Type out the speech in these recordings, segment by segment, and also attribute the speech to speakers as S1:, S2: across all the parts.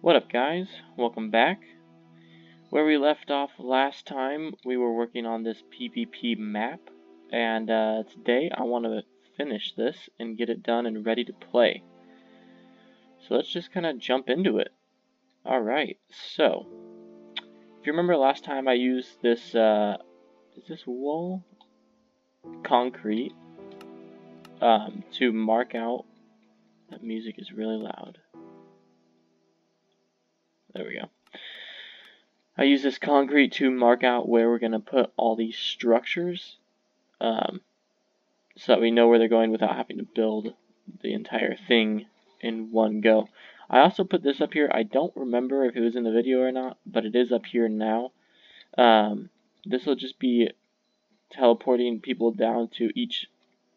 S1: What up, guys? Welcome back. Where we left off last time, we were working on this PvP map, and today I want to finish this and get it done and ready to play. So let's just kind of jump into it. Alright, so, if you remember last time I used this, is this wool? Concrete, to mark out, that music is really loud. There we go. I use this concrete to mark out where we're going to put all these structures, so that we know where they're going without having to build the entire thing in one go. I also put this up here. I don't remember if it was in the video or not, but it is up here now. This will just be teleporting people down to each,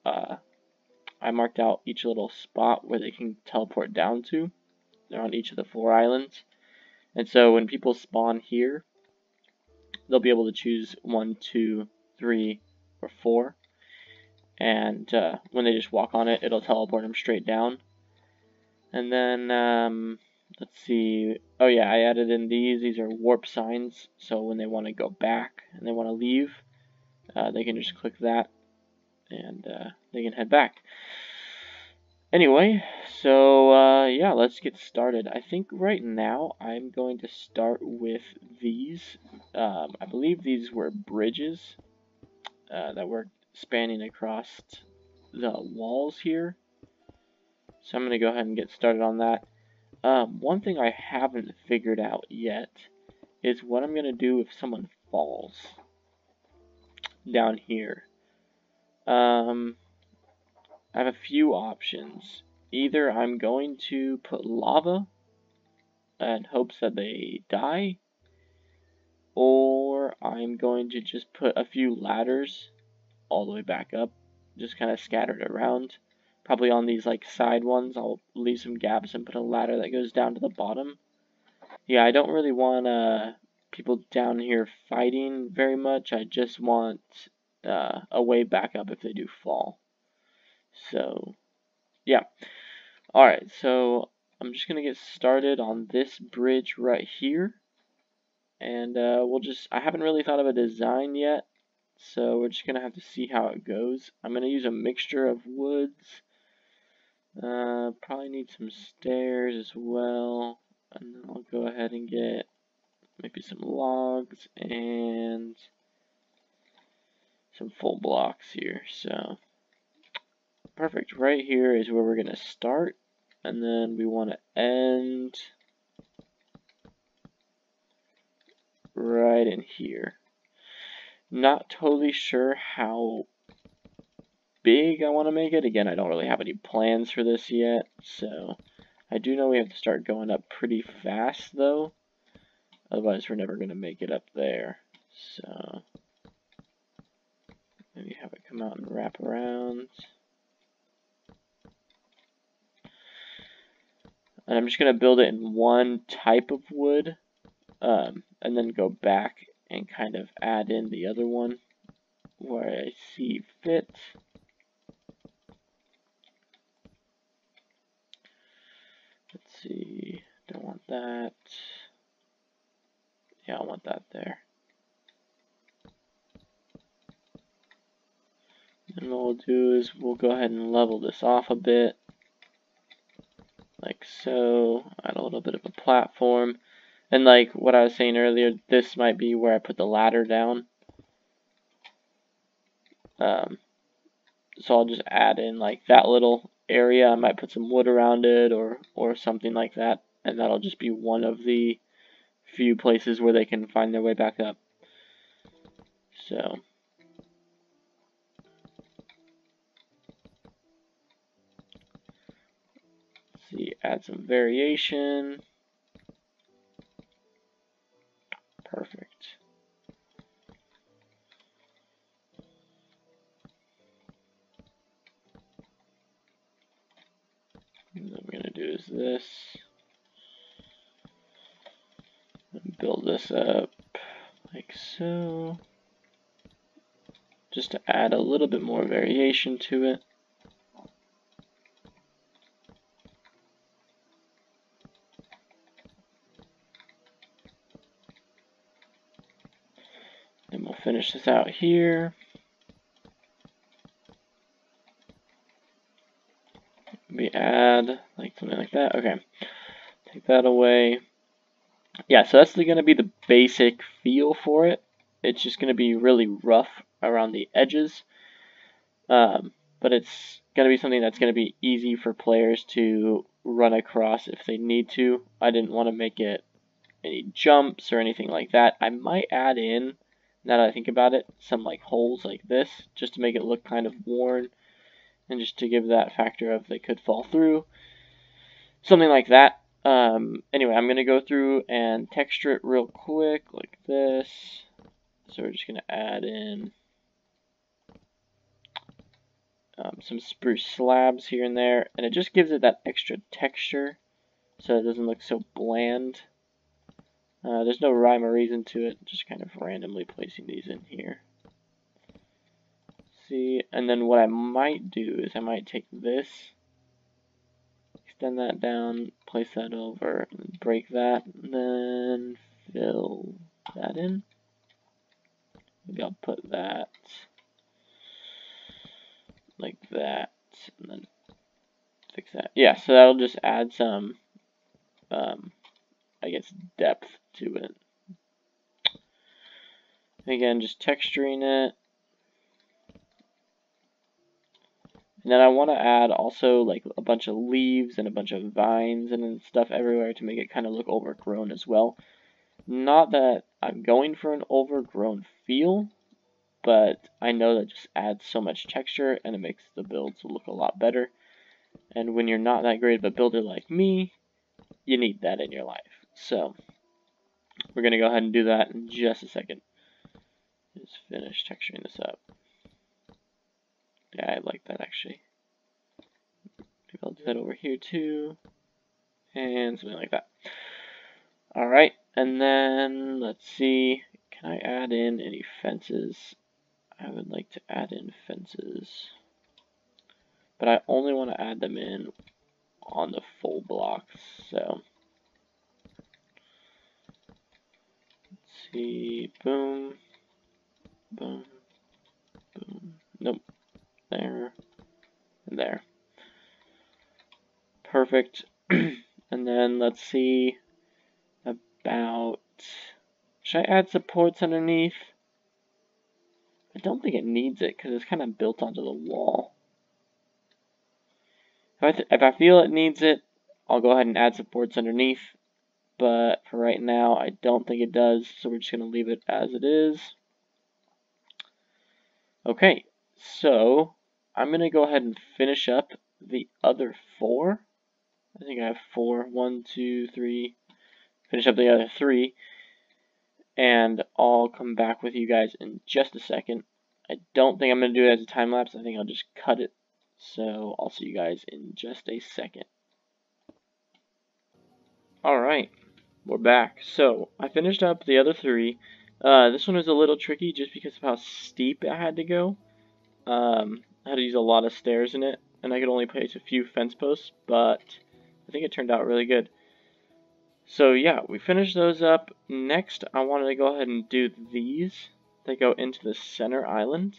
S1: I marked out each little spot where they can teleport down to. They're on each of the 4 islands. And so when people spawn here, they'll be able to choose 1, 2, 3, or 4. And when they just walk on it, it'll teleport them straight down. And then, let's see. Oh yeah, I added in these. These are warp signs. So when they want to go back and they want to leave, they can just click that and they can head back. Anyway, so yeah, let's get started. I think right now I'm going to start with these. I believe these were bridges that were spanning across the walls here. So I'm going to go ahead and get started on that. One thing I haven't figured out yet is what I'm going to do if someone falls down here. I have a few options. Either I'm going to put lava in hopes that they die, or I'm going to just put a few ladders all the way back up, just kind of scattered around. Probably on these like side ones, I'll leave some gaps and put a ladder that goes down to the bottom. Yeah, I don't really want people down here fighting very much. I just want a way back up if they do fall. So, yeah. Alright, so I'm just going to get started on this bridge right here. And I haven't really thought of a design yet, so we're just going to have to see how it goes. I'm going to use a mixture of woods. Probably need some stairs as well. And then I'll go ahead and get maybe some logs and some full blocks here. So, perfect. Right here is where we're going to start. And then we want to end right in here. Not totally sure how big I want to make it. Again, I don't really have any plans for this yet. So, I do know we have to start going up pretty fast though. Otherwise, we're never going to make it up there. So, maybe have it come out and wrap around. And I'm just going to build it in one type of wood, and then go back and kind of add in the other one where I see fit. Let's see, don't want that. Yeah, I want that there. And what we'll do is we'll go ahead and level this off a bit. Like so, add a little bit of a platform. And like what I was saying earlier, this might be where I put the ladder down. So I'll just add in like that little area. I might put some wood around it or something like that. And that'll just be one of the few places where they can find their way back up. So, let's see, add some variation. Perfect. And what we're going to do is this. And build this up like so. Just to add a little bit more variation to it. And we'll finish this out here. We add like something like that. Okay, take that away. Yeah, so that's going to be the basic feel for it. It's just going to be really rough around the edges, but it's going to be something that's going to be easy for players to run across if they need to. I didn't want to make it any jumps or anything like that. I might add in, now that I think about it, some like holes like this, just to make it look kind of worn, and just to give that factor of they could fall through, something like that. Anyway, I'm going to go through and texture it real quick like this. So we're just going to add in some spruce slabs here and there, and it just gives it that extra texture so it doesn't look so bland. There's no rhyme or reason to it, just kind of randomly placing these in here. See, and then what I might do is I might take this, extend that down, place that over, break that, and then fill that in. Maybe I'll put that like that, and then fix that. Yeah, so that'll just add some, I guess, depth to it. Again, just texturing it. And then I want to add also like a bunch of leaves and a bunch of vines and stuff everywhere to make it kind of look overgrown as well. Not that I'm going for an overgrown feel, but I know that just adds so much texture and it makes the builds look a lot better. And when you're not that great of a builder like me, you need that in your life. So we're going to go ahead and do that in just a second. Just finish texturing this up. Yeah, I like that actually. Maybe I'll do that over here too. And something like that. Alright, and then let's see. Can I add in any fences? I would like to add in fences. But I only want to add them in on the full blocks. So let's see. Boom. Boom. Boom. Nope. There, and there. Perfect. And then let's see about, should I add supports underneath? I don't think it needs it because it's kind of built onto the wall. If I feel it needs it, I'll go ahead and add supports underneath. But for right now, I don't think it does, so we're just going to leave it as it is. Okay, so I'm going to go ahead and finish up the other 4. I think I have 4. 1, 2, 3. Finish up the other 3. And I'll come back with you guys in just a second. I don't think I'm going to do it as a time lapse. I think I'll just cut it. So I'll see you guys in just a second. Alright, we're back. So I finished up the other 3. This one was a little tricky just because of how steep it had to go. I had to use a lot of stairs in it, and I could only place a few fence posts, but I think it turned out really good. So yeah, we finished those up. Next, I wanted to go ahead and do these. They go into the center island.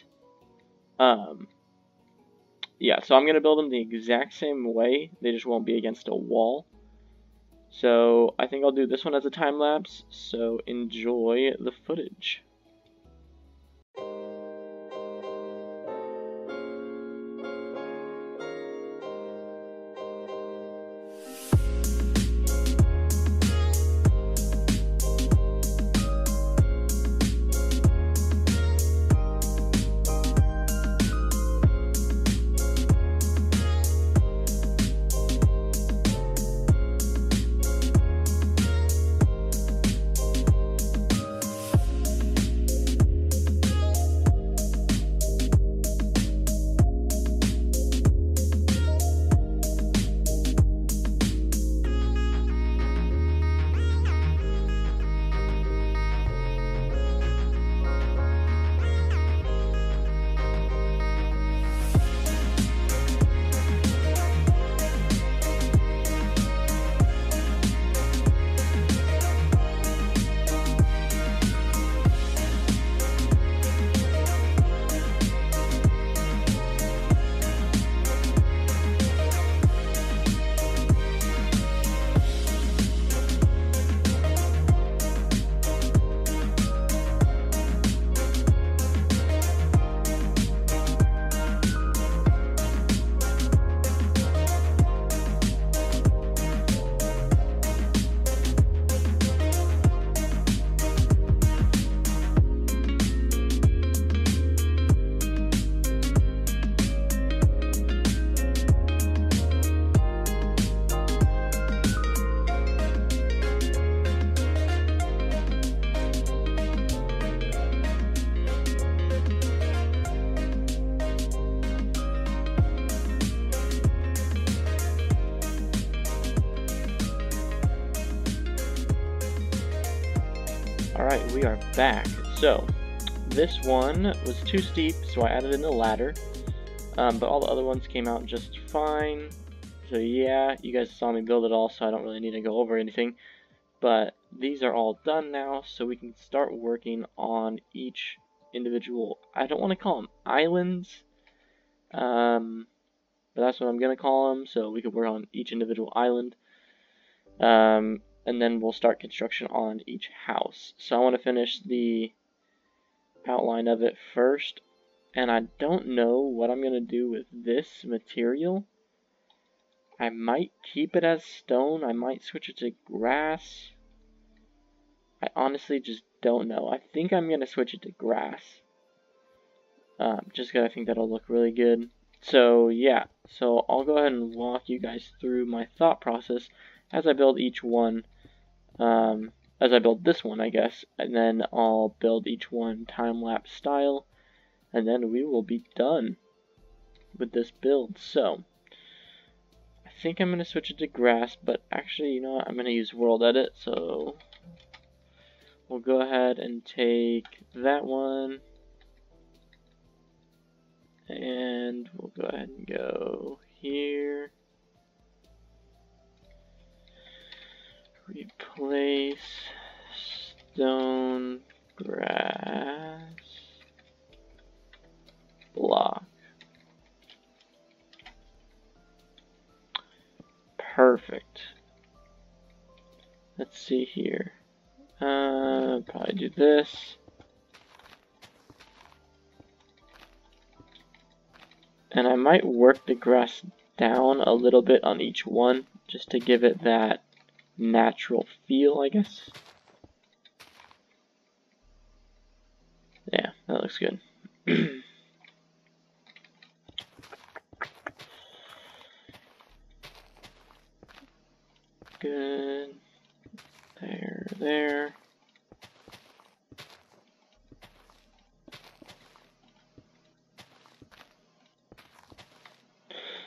S1: Yeah, so I'm going to build them the exact same way. They just won't be against a wall. So I think I'll do this one as a time lapse. So enjoy the footage. Alright, we are back. So, this one was too steep, so I added in a ladder. But all the other ones came out just fine. So yeah, you guys saw me build it all, so I don't really need to go over anything. But these are all done now, so we can start working on each individual, I don't want to call them islands, but that's what I'm going to call them, so we could work on each individual island. And then we'll start construction on each house. So I want to finish the outline of it first, and I don't know what I'm going to do with this material. I might keep it as stone, I might switch it to grass. I honestly just don't know. I think I'm going to switch it to grass. Just because I think that'll look really good. So yeah, so I'll go ahead and walk you guys through my thought process as I build each one. As I build this one, I guess, and then I'll build each one time-lapse style, and then we will be done with this build. So I think I'm going to switch it to grass, but actually, you know what, I'm going to use world edit, so we'll go ahead and take that one, and we'll go ahead and go here, replace stone, grass, block. Perfect. Let's see here. Probably do this. And I might work the grass down a little bit on each one, just to give it that natural feel, I guess. Yeah, that looks good. Good. There.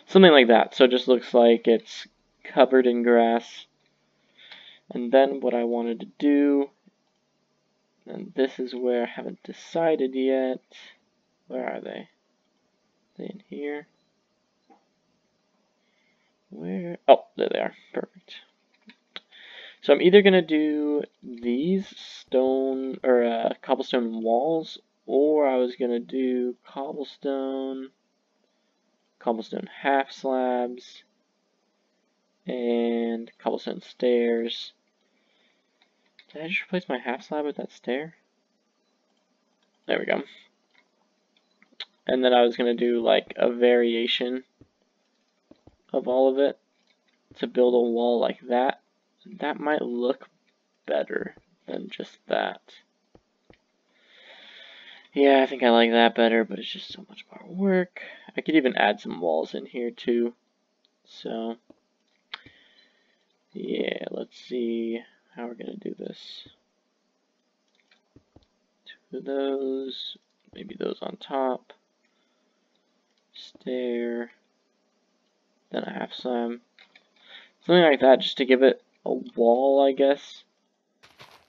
S1: Something like that. So it just looks like it's covered in grass. And then what I wanted to do, and this is where I haven't decided yet. Where are they? Are they in here? Where? Oh, there they are. Perfect. So I'm either going to do these stone or cobblestone walls, or I was going to do cobblestone half slabs, and cobblestone stairs. Did I just replace my half slab with that stair? There we go. And then I was going to do like a variation of all of it to build a wall like that. That might look better than just that. Yeah, I think I like that better, but it's just so much more work. I could even add some walls in here too. So, yeah, let's see how we're going to do this. Two of those, maybe those on top. Stair, then a half slab. Something like that, just to give it a wall, I guess.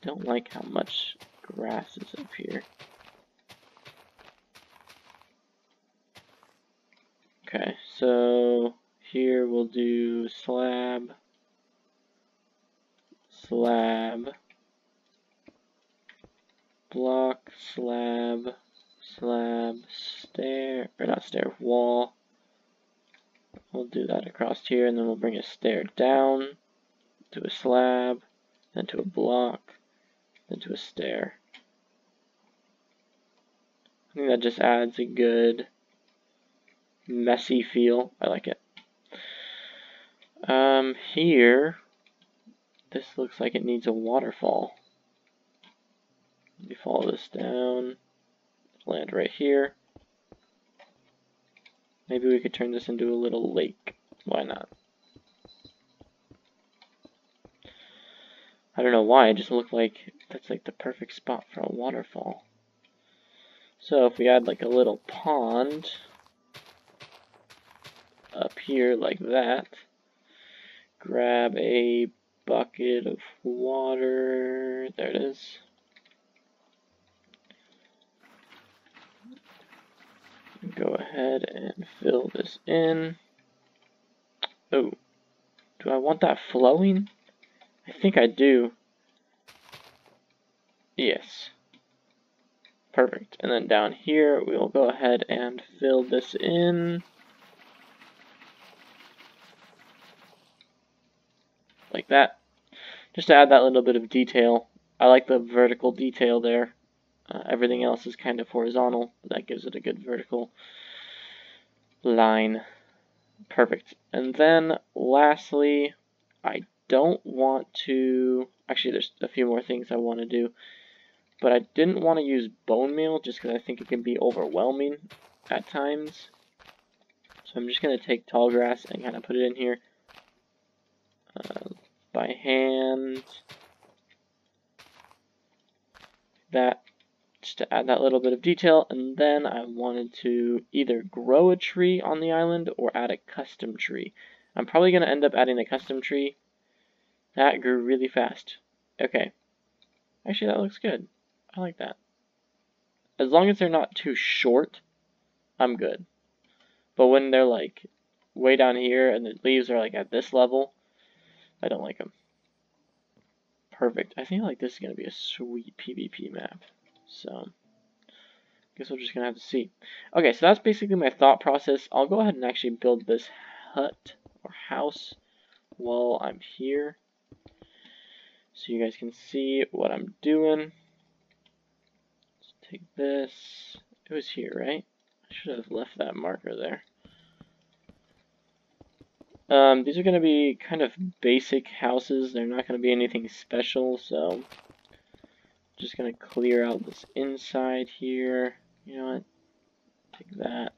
S1: Don't like how much grass is up here. Okay, so here we'll do slab, slab, block, slab, slab, stair, or not stair, wall. We'll do that across here, and then we'll bring a stair down to a slab, then to a block, then to a stair. I think that just adds a good messy feel. I like it. Here, this looks like it needs a waterfall. We follow this down, land right here. Maybe we could turn this into a little lake. Why not? I don't know why, it just looked like that's like the perfect spot for a waterfall. So if we add like a little pond up here like that, grab a bucket of water, there it is, go ahead and fill this in. Oh, do I want that flowing? I think I do. Yes. Perfect. And then down here, we'll go ahead and fill this in. Like that. Just to add that little bit of detail. I like the vertical detail there. Everything else is kind of horizontal. That gives it a good vertical line. Perfect. And then lastly, I don't want to... Actually, there's a few more things I want to do. But I didn't want to use bone meal just because I think it can be overwhelming at times. So I'm just going to take tall grass and kind of put it in here by hand. That, just to add that little bit of detail. And then I wanted to either grow a tree on the island or add a custom tree. I'm probably going to end up adding a custom tree. That grew really fast. Okay. Actually, that looks good. I like that. As long as they're not too short, I'm good. But when they're like way down here and the leaves are like at this level, I don't like them. Perfect. I think like this is going to be a sweet PvP map. So, guess we're just going to have to see. Okay, so that's basically my thought process. I'll go ahead and actually build this hut or house while I'm here, so you guys can see what I'm doing. Let's take this. It was here, right? I should have left that marker there. These are going to be kind of basic houses. They're not going to be anything special, so just going to clear out this inside here. You know what? Take that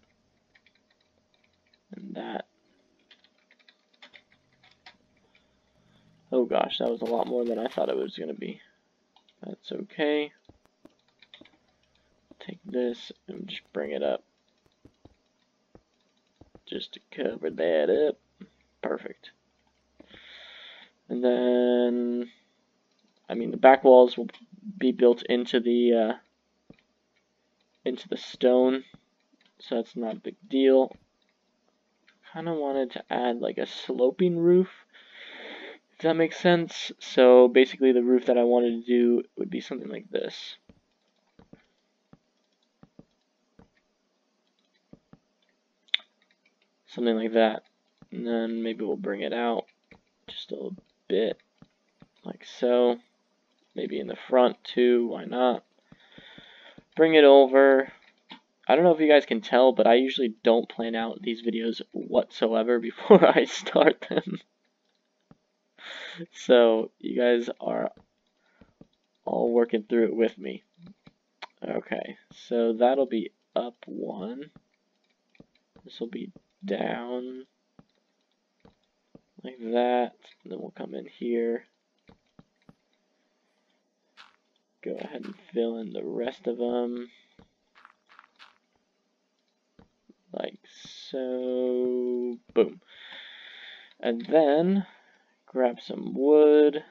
S1: and that. Oh gosh, that was a lot more than I thought it was going to be. That's okay. Take this and just bring it up. Just to cover that up. Perfect. And then, I mean, the back walls will be built into the stone, so that's not a big deal. Kind of wanted to add like a sloping roof, if that makes sense. So basically, the roof that I wanted to do would be something like this. Something like that. And then maybe we'll bring it out just a little bit, like so. Maybe in the front too, why not? Bring it over. I don't know if you guys can tell, but I usually don't plan out these videos whatsoever before I start them. So you guys are all working through it with me. Okay, so that'll be up one. This will be down like that. And then we'll come in here. Go ahead and fill in the rest of them. Like so. Boom. And then grab some wood.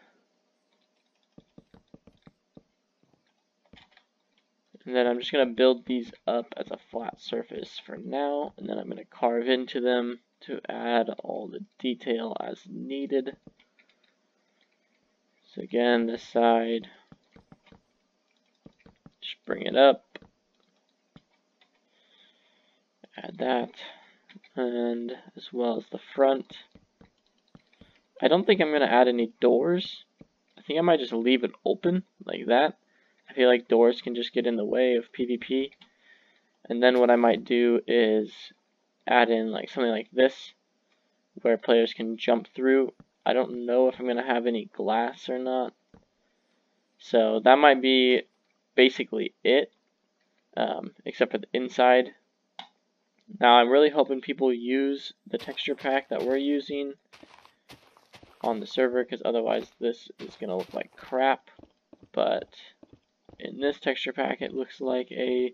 S1: And then I'm just going to build these up as a flat surface for now. And then I'm going to carve into them to add all the detail as needed. So again, this side, just bring it up. Add that. And as well as the front. I don't think I'm going to add any doors. I think I might just leave it open like that. I feel like doors can just get in the way of PvP. And then what I might do is add in like something like this, where players can jump through. I don't know if I'm going to have any glass or not. So that might be basically it, except for the inside. Now I'm really hoping people use the texture pack that we're using on the server, because otherwise this is going to look like crap. But in this texture pack it looks like a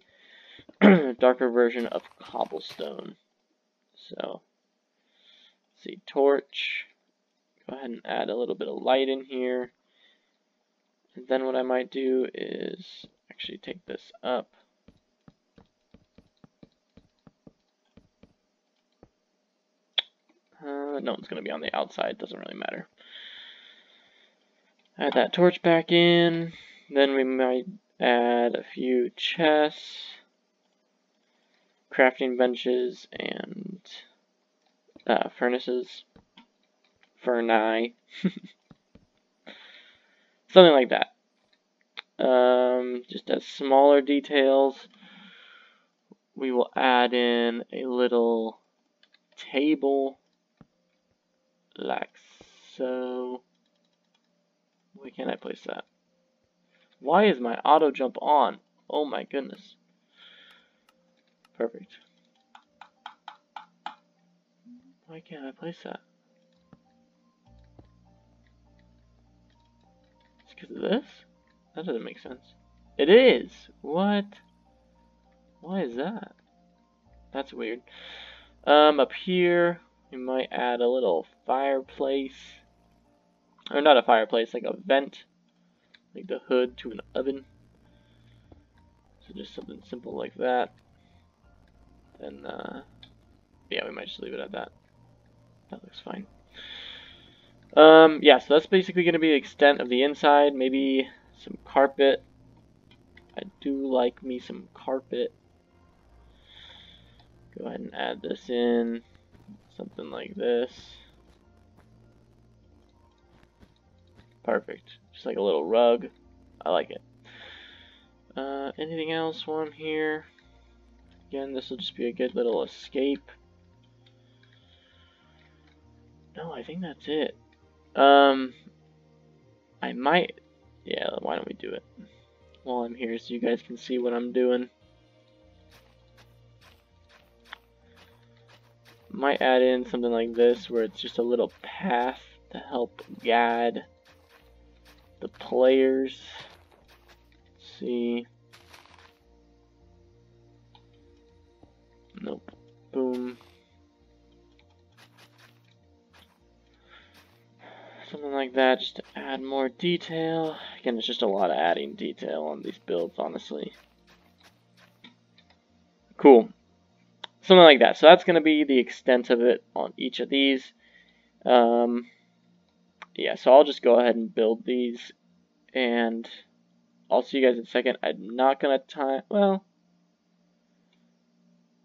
S1: darker version of cobblestone. So, let's see, torch. Go ahead and add a little bit of light in here. And then what I might do is actually take this up. no one's going to be on the outside, doesn't really matter. Add that torch back in, then we might add a few chests, crafting benches, and furnaces. Furni. Something like that. Just as smaller details, we will add in a little table, like so. Why can't I place that? Why is my auto jump on? Oh my goodness. Perfect. Why can't I place that? It's because of this? That doesn't make sense. It is! What? Why is that? That's weird. Up here, we might add a little fireplace. Or not a fireplace, like a vent. Like the hood to an oven. So just something simple like that. And, yeah, we might just leave it at that. That looks fine. Yeah, so that's basically going to be the extent of the inside. Maybe some carpet. I do like me some carpet. Go ahead and add this in. Something like this. Perfect. Just like a little rug. I like it. Anything else on here? Again, this will just be a good little escape. No, I think that's it. I might... Yeah, why don't we do it while I'm here so you guys can see what I'm doing. Might add in something like this where it's just a little path to help guide the players. Let's see. Nope. Boom. Something like that, just to add more detail. Again, it's just a lot of adding detail on these builds, honestly. Cool. Something like that. So that's going to be the extent of it on each of these. Yeah, so I'll just go ahead and build these, and I'll see you guys in a second. I'm not going to time... Well,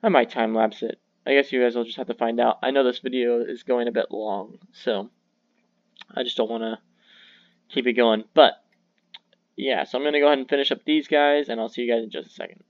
S1: I might time-lapse it. I guess you guys will just have to find out. I know this video is going a bit long, so I just don't want to keep it going. But, yeah, so I'm going to go ahead and finish up these guys, and I'll see you guys in just a second.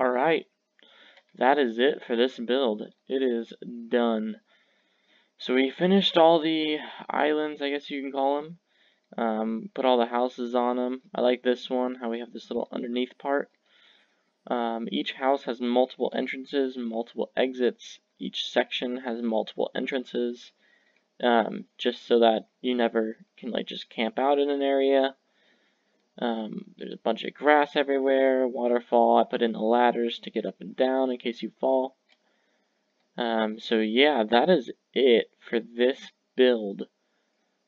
S1: Alright, that is it for this build. It is done. So we finished all the islands, I guess you can call them. Put all the houses on them. I like this one, how we have this little underneath part. Each house has multiple entrances, multiple exits. Each section has multiple entrances. Just so that you never can like just camp out in an area. There's a bunch of grass everywhere, waterfall. I put in the ladders to get up and down in case you fall. So yeah, that is it for this build.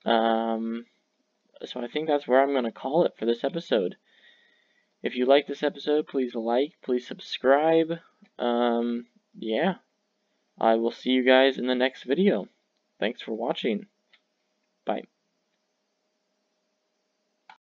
S1: So I think that's where I'm going to call it for this episode. If you like this episode, please like, please subscribe. Yeah, I will see you guys in the next video. Thanks for watching. Bye.